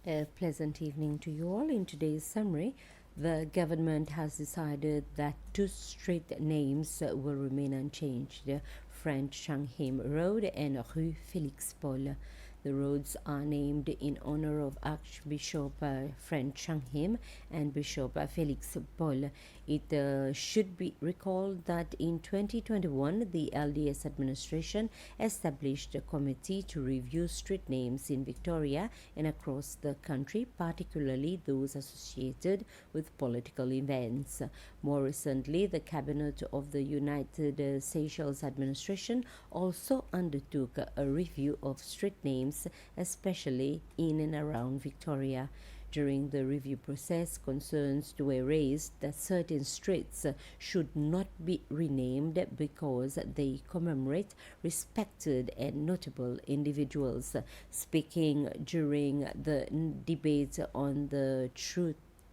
A pleasant evening to you all. In today's summary, the government has decided that two street names will remain unchanged: French Changhim Road and Rue Félix Paul. The roads are named in honor of Archbishop French Changhim and Bishop Félix Paul. It should be recalled that in 2021, the LDS administration established a committee to review street names in Victoria and across the country, particularly those associated with political events. More recently, the cabinet of the United Seychelles administration also undertook a review of street names, especially in and around Victoria. During the review process, concerns were raised that certain streets should not be renamed because they commemorate respected and notable individuals. Speaking during the debate on the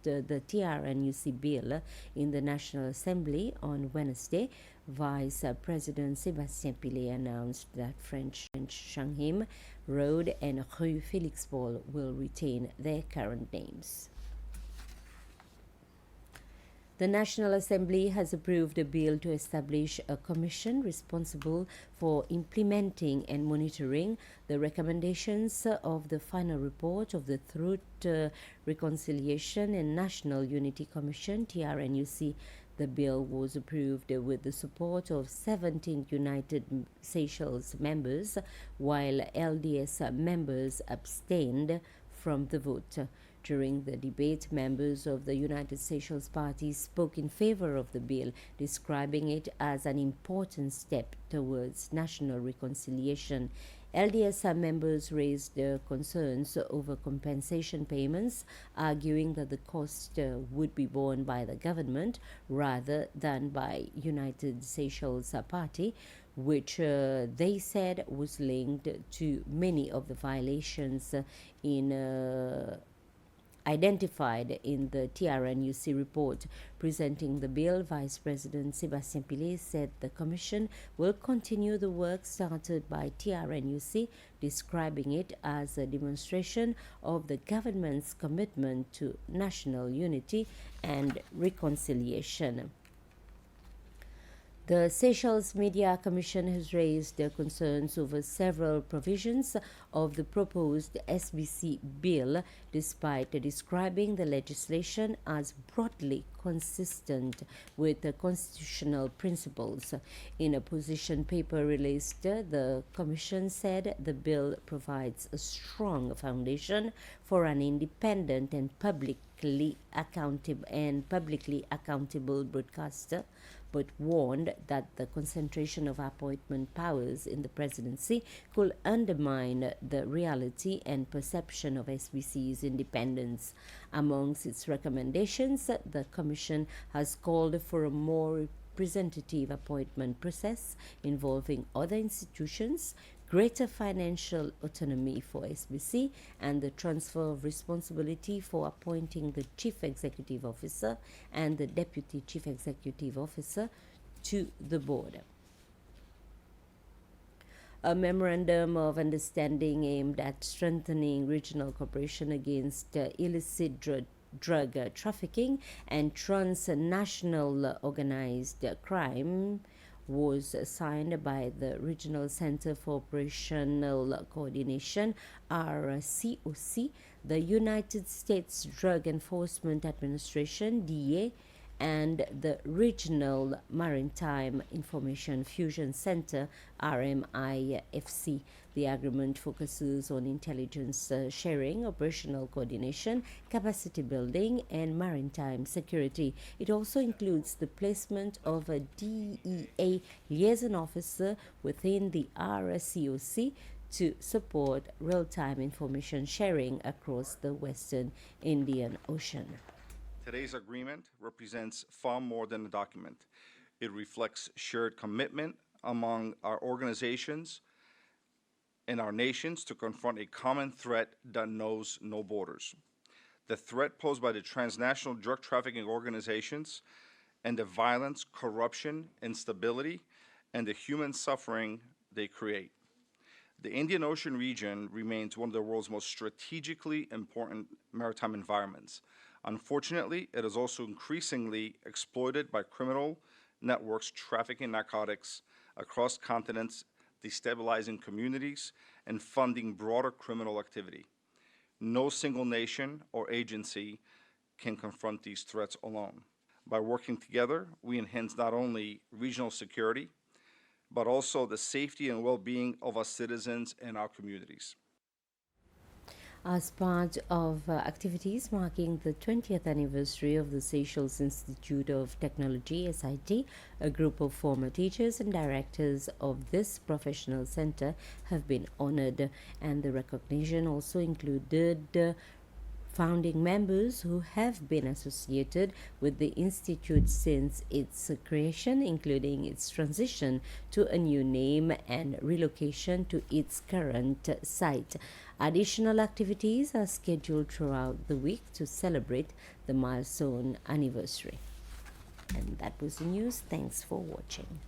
TRNUC bill in the National Assembly on Wednesday, Vice President Sébastien Pillet announced that French Changhim Road and Rue Félix Paul will retain their current names. The National Assembly has approved a bill to establish a commission responsible for implementing and monitoring the recommendations of the final report of the Truth, Reconciliation and National Unity Commission, TRNUC. The bill was approved with the support of 17 United Seychelles members, while LDS members abstained from the vote. During the debate, members of the United Seychelles Party spoke in favor of the bill, describing it as an important step towards national reconciliation. LDS members raised concerns over compensation payments, arguing that the cost would be borne by the government rather than by United Seychelles Party, which they said was linked to many of the violations identified in the TRNUC report. Presenting the bill, Vice President Sébastien Pillet said the Commission will continue the work started by TRNUC, describing it as a demonstration of the government's commitment to national unity and reconciliation. The Seychelles Media Commission has raised their concerns over several provisions of the proposed SBC bill, despite describing the legislation as broadly consistent with the constitutional principles. In a position paper released, the Commission said the bill provides a strong foundation for an independent and publicly accountable broadcaster, but warned that the concentration of appointment powers in the presidency could undermine the reality and perception of SBC's independence. Amongst its recommendations, the Commission has called for a more representative appointment process involving other institutions, greater financial autonomy for SBC, and the transfer of responsibility for appointing the Chief Executive Officer and the Deputy Chief Executive Officer to the board. A memorandum of understanding aimed at strengthening regional cooperation against illicit drug trafficking and transnational organized crime was signed by the Regional Center for Operational Coordination, RCOC, the United States Drug Enforcement Administration, DEA, and the Regional Maritime Information Fusion Center, RMIFC. The agreement focuses on intelligence sharing, operational coordination, capacity building, and maritime security. It also includes the placement of a DEA liaison officer within the RCOC to support real-time information sharing across the Western Indian Ocean. Today's agreement represents far more than a document. It reflects shared commitment among our organizations and our nations to confront a common threat that knows no borders. The threat posed by the transnational drug trafficking organizations and the violence, corruption, instability, and the human suffering they create. The Indian Ocean region remains one of the world's most strategically important maritime environments. Unfortunately, it is also increasingly exploited by criminal networks trafficking narcotics across continents, destabilizing communities, and funding broader criminal activity. No single nation or agency can confront these threats alone. By working together, we enhance not only regional security, but also the safety and well-being of our citizens and our communities. As part of activities marking the 20th anniversary of the Seychelles Institute of Technology (SIT), a group of former teachers and directors of this professional center have been honored, and the recognition also included founding members who have been associated with the Institute since its creation, including its transition to a new name and relocation to its current site. Additional activities are scheduled throughout the week to celebrate the milestone anniversary. And that was the news. Thanks for watching.